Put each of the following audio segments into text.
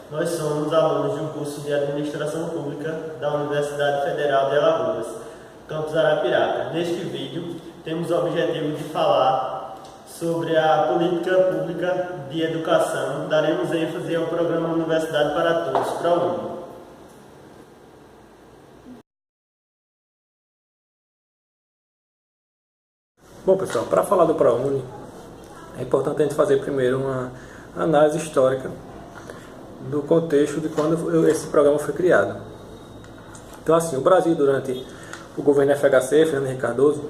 Nós somos alunos do curso de Administração Pública da Universidade Federal de Alagoas, campus Arapiraca. Neste vídeo, temos o objetivo de falar sobre a política pública de educação. Daremos ênfase ao programa Universidade para Todos, ProUni. Bom, pessoal, para falar do ProUni, é importante a gente fazer primeiro uma análise histórica do contexto de quando esse programa foi criado. Então, assim, o Brasil, durante o governo FHC, Fernando Henrique Cardoso,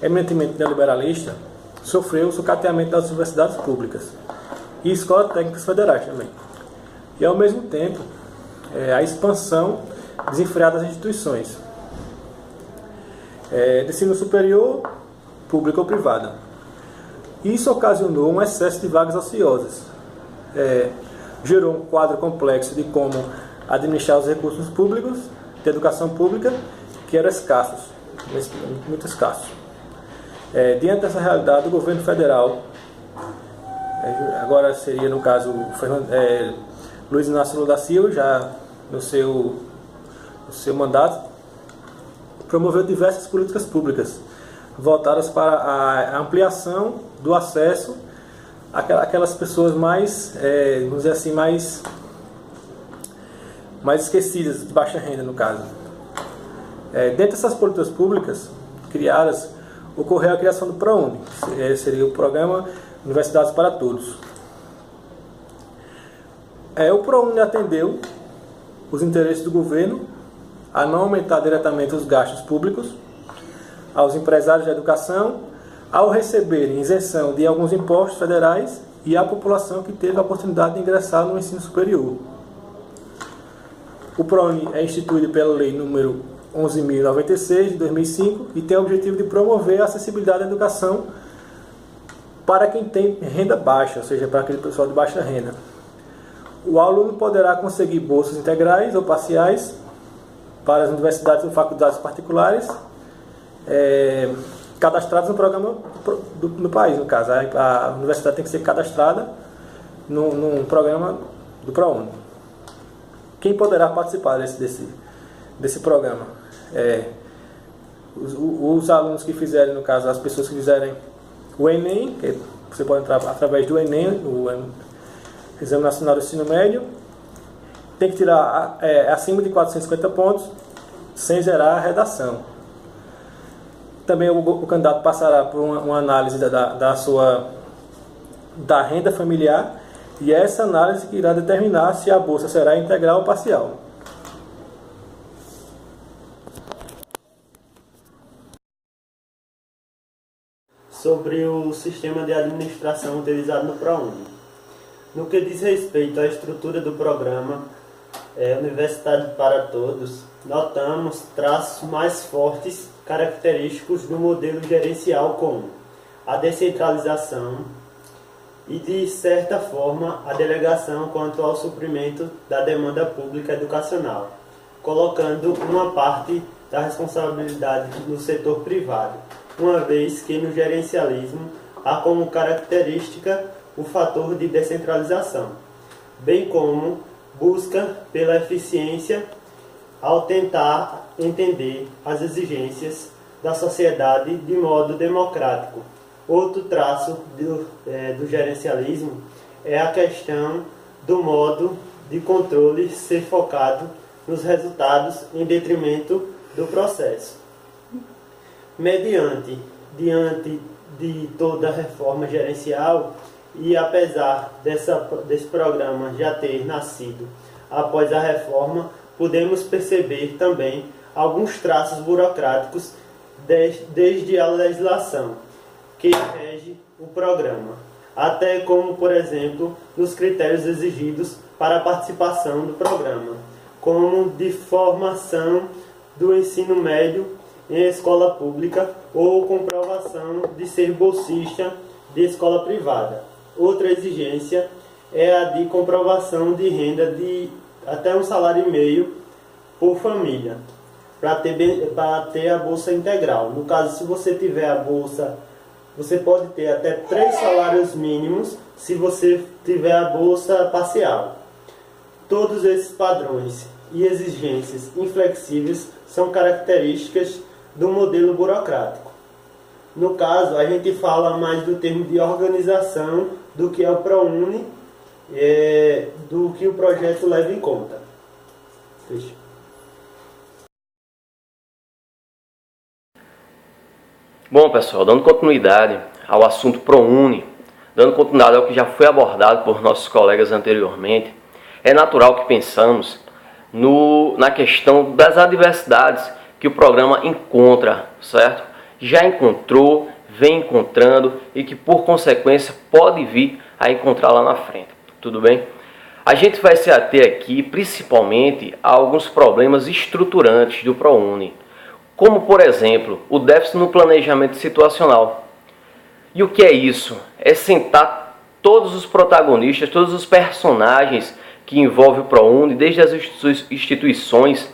eminentemente neoliberalista, sofreu o sucateamento das universidades públicas e escolas técnicas federais também. E, ao mesmo tempo, a expansão desenfreada das instituições de ensino superior, pública ou privada. Isso ocasionou um excesso de vagas ociosas. Gerou um quadro complexo de como administrar os recursos públicos de educação pública, que eram escassos, muito escassos. Diante dessa realidade, o governo federal, agora seria no caso Luiz Inácio Lula da Silva, já no seu mandato, promoveu diversas políticas públicas voltadas para a ampliação do acesso àquelas pessoas mais, vamos dizer assim, mais esquecidas, de baixa renda no caso. Dentre essas políticas públicas criadas, ocorreu a criação do ProUni, que seria o Programa Universidades para Todos. O ProUni atendeu os interesses do governo a não aumentar diretamente os gastos públicos, aos empresários da educação, ao receberem isenção de alguns impostos federais e à população que teve a oportunidade de ingressar no ensino superior. O ProUni é instituído pela Lei número 11.096, de 2005, e tem o objetivo de promover a acessibilidade à educação para quem tem renda baixa, ou seja, para aquele pessoal de baixa renda. O aluno poderá conseguir bolsas integrais ou parciais para as universidades ou faculdades particulares cadastradas no programa no país, no caso. A universidade tem que ser cadastrada num programa do ProUni. Quem poderá participar desse programa? Os alunos que fizerem, no caso, as pessoas que fizerem o Enem, que você pode entrar através do Enem, o Exame Nacional do Ensino Médio, tem que tirar acima de 450 pontos, sem zerar a redação. Também o candidato passará por uma análise da renda familiar, e é essa análise que irá determinar se a bolsa será integral ou parcial. Sobre o sistema de administração utilizado no ProUni. No que diz respeito à estrutura do programa Universidade para Todos, notamos traços mais fortes característicos do modelo gerencial, como a descentralização e, de certa forma, a delegação quanto ao suprimento da demanda pública educacional, colocando uma parte da responsabilidade no setor privado, uma vez que no gerencialismo há como característica o fator de descentralização, bem como busca pela eficiência ao tentar entender as exigências da sociedade de modo democrático. Outro traço do gerencialismo é a questão do modo de controle ser focado nos resultados em detrimento do processo. Diante de toda a reforma gerencial, e apesar desse programa já ter nascido após a reforma, podemos perceber também alguns traços burocráticos desde a legislação que rege o programa, até como, por exemplo, nos critérios exigidos para a participação do programa, como de formação do ensino médio em escola pública ou comprovação de ser bolsista de escola privada. Outra exigência é a de comprovação de renda de até um salário e meio por família, para ter a bolsa integral. No caso, se você tiver a bolsa, você pode ter até 3 salários mínimos se você tiver a bolsa parcial. Todos esses padrões e exigências inflexíveis são características do modelo burocrático. No caso, a gente fala mais do termo de organização do que é o ProUni, do que o projeto leva em conta. Fecha. Bom, pessoal, dando continuidade ao assunto ProUni, dando continuidade ao que já foi abordado por nossos colegas anteriormente, é natural que pensamos na questão das adversidades que o programa encontra, certo? Já encontrou, vem encontrando e que por consequência pode vir a encontrar lá na frente, tudo bem? A gente vai se ater aqui principalmente a alguns problemas estruturantes do ProUni, como por exemplo o déficit no planejamento situacional. E o que é isso? É sentar todos os protagonistas, todos os personagens que envolvem o ProUni, desde as instituições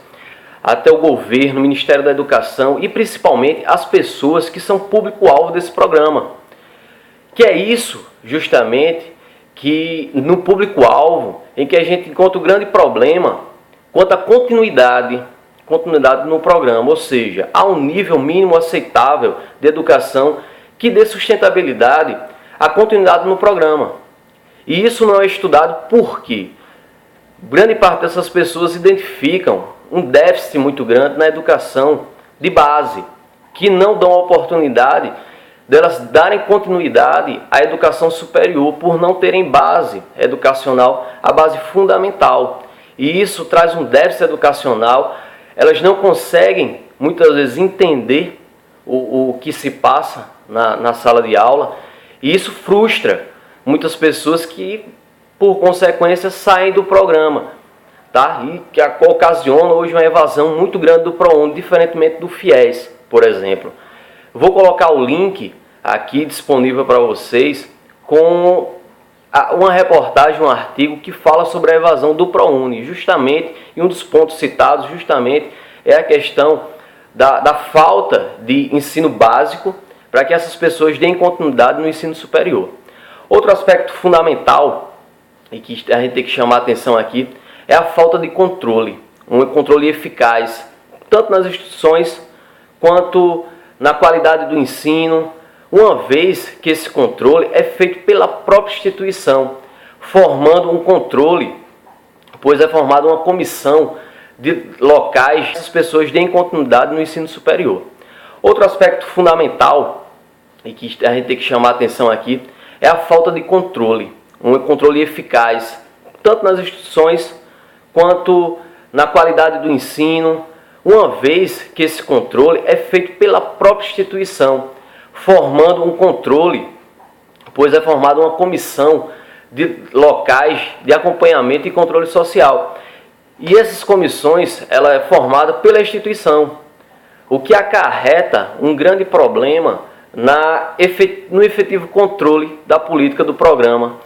até o governo, o Ministério da Educação e principalmente as pessoas que são público-alvo desse programa. Que é isso, justamente, que no público-alvo, em que a gente encontra o grande problema quanto à continuidade no programa, ou seja, há um nível mínimo aceitável de educação que dê sustentabilidade à continuidade no programa. E isso não é estudado porque grande parte dessas pessoas identificam um déficit muito grande na educação de base, que não dão a oportunidade delas darem continuidade à educação superior por não terem base educacional, a base fundamental. E isso traz um déficit educacional, elas não conseguem muitas vezes entender o que se passa na sala de aula, e isso frustra muitas pessoas que, por consequência, saem do programa, tá? E que ocasiona hoje uma evasão muito grande do ProUni, diferentemente do FIES, por exemplo. Vou colocar o link aqui disponível para vocês com uma reportagem, um artigo que fala sobre a evasão do ProUni, justamente, e um dos pontos citados justamente é a questão da falta de ensino básico para que essas pessoas deem continuidade no ensino superior. Outro aspecto fundamental e que a gente tem que chamar a atenção aqui é a falta de controle, um controle eficaz, tanto nas instituições quanto na qualidade do ensino, uma vez que esse controle é feito pela própria instituição, formando um controle, pois é formada uma comissão de locais que as pessoas deem continuidade no ensino superior. Outro aspecto fundamental e que a gente tem que chamar a atenção aqui é a falta de controle, um controle eficaz, tanto nas instituições quanto na qualidade do ensino, uma vez que esse controle é feito pela própria instituição, formando um controle, pois é formada uma comissão de locais de acompanhamento e controle social. E essas comissões, ela é formada pela instituição, o que acarreta um grande problema no efetivo controle da política do programa,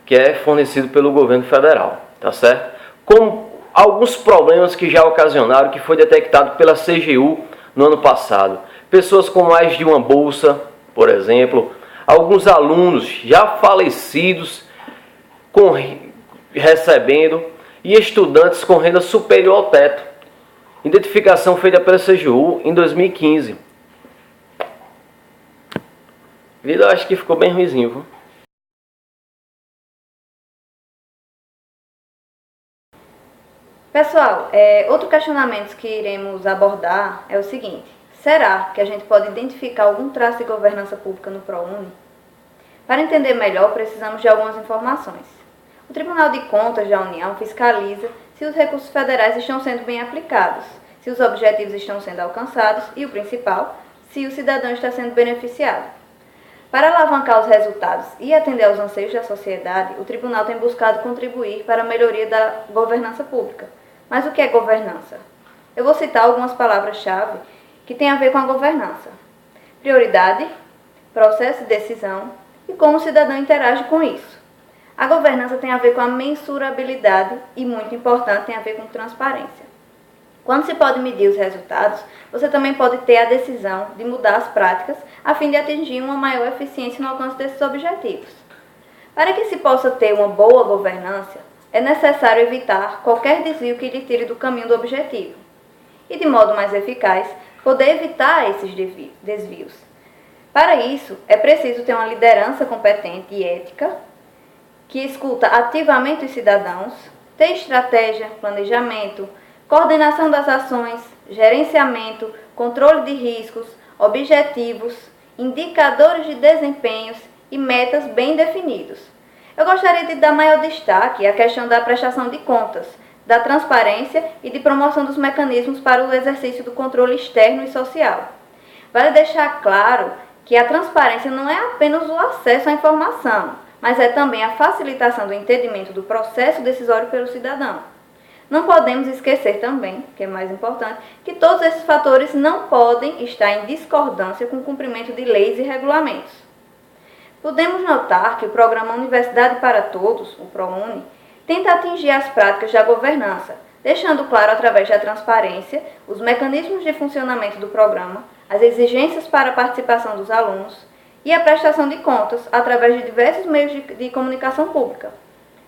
que é fornecido pelo governo federal, tá certo? Como alguns problemas que já ocasionaram, que foi detectado pela CGU no ano passado. Pessoas com mais de uma bolsa, por exemplo, alguns alunos já falecidos recebendo e estudantes com renda superior ao teto. Identificação feita pela CGU em 2015. Eu acho que ficou bem ruizinho, viu? Pessoal, outro questionamento que iremos abordar é o seguinte: será que a gente pode identificar algum traço de governança pública no ProUni? Para entender melhor, precisamos de algumas informações. O Tribunal de Contas da União fiscaliza se os recursos federais estão sendo bem aplicados, se os objetivos estão sendo alcançados e, o principal, se o cidadão está sendo beneficiado. Para alavancar os resultados e atender aos anseios da sociedade, o Tribunal tem buscado contribuir para a melhoria da governança pública. Mas o que é governança? Eu vou citar algumas palavras-chave que têm a ver com a governança: prioridade, processo de decisão e como o cidadão interage com isso. A governança tem a ver com a mensurabilidade e, muito importante, tem a ver com transparência. Quando se pode medir os resultados, você também pode ter a decisão de mudar as práticas a fim de atingir uma maior eficiência no alcance desses objetivos. Para que se possa ter uma boa governança, é necessário evitar qualquer desvio que lhe tire do caminho do objetivo. E, de modo mais eficaz, poder evitar esses desvios. Para isso, é preciso ter uma liderança competente e ética, que escuta ativamente os cidadãos, ter estratégia, planejamento, coordenação das ações, gerenciamento, controle de riscos, objetivos, indicadores de desempenhos e metas bem definidos. Eu gostaria de dar maior destaque à questão da prestação de contas, da transparência e de promoção dos mecanismos para o exercício do controle externo e social. Vale deixar claro que a transparência não é apenas o acesso à informação, mas é também a facilitação do entendimento do processo decisório pelo cidadão. Não podemos esquecer também, que é mais importante, que todos esses fatores não podem estar em discordância com o cumprimento de leis e regulamentos. Podemos notar que o programa Universidade para Todos, o ProUni, tenta atingir as práticas da governança, deixando claro através da transparência os mecanismos de funcionamento do programa, as exigências para a participação dos alunos e a prestação de contas através de diversos meios de comunicação pública.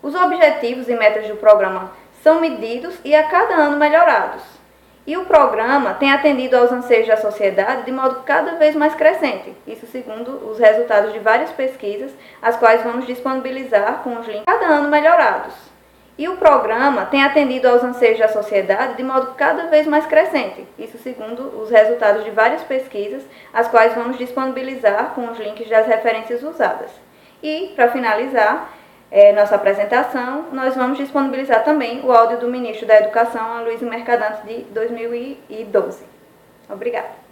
Os objetivos e metas do programa são medidos e a cada ano melhorados. E o programa tem atendido aos anseios da sociedade de modo cada vez mais crescente, isso segundo os resultados de várias pesquisas, as quais vamos disponibilizar com os links cada ano melhorados. E o programa tem atendido aos anseios da sociedade de modo cada vez mais crescente, isso segundo os resultados de várias pesquisas, as quais vamos disponibilizar com os links das referências usadas. E, para finalizar nossa apresentação, nós vamos disponibilizar também o áudio do ministro da Educação, Aloysio Mercadante, de 2012. Obrigada.